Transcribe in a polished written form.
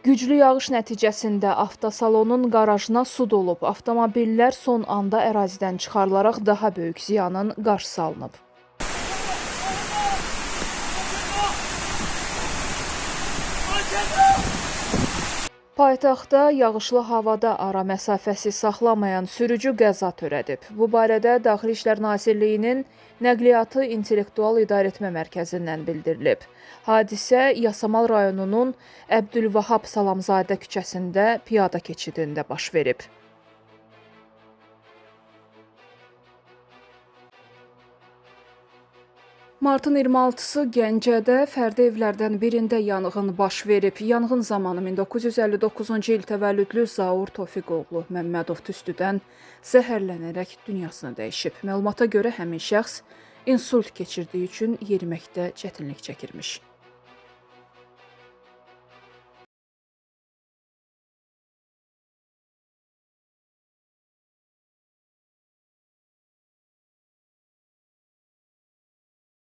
Güclü yağış nəticəsində avtosalonun qarajına su dolub. Avtomobillər son anda ərazidən çıxarılaraq daha böyük ziyanın qarşısı alınıb. Paytaxtda yağışlı havada ara məsafəsi saxlamayan sürücü qəza törədib. Bu barədə Daxili İşlər Nazirliyinin Nəqliyyatı İntellektual İdarəetmə Mərkəzindən bildirilib. Hadisə Yasamal rayonunun Əbdülvahab Salamzadə küçəsində piyada keçidində baş verib. Martın 26-sı Gəncədə fərdi evlərdən birində yanğın baş verib. Yanğın zamanı 1959-cu il təvəllüdlü Zaur Tofiqoğlu Məmmədov tüstüdən zəhərlənərək dünyasını dəyişib. Məlumata görə həmin şəxs insult keçirdiyi üçün yeriməkdə çətinlik çəkirmiş.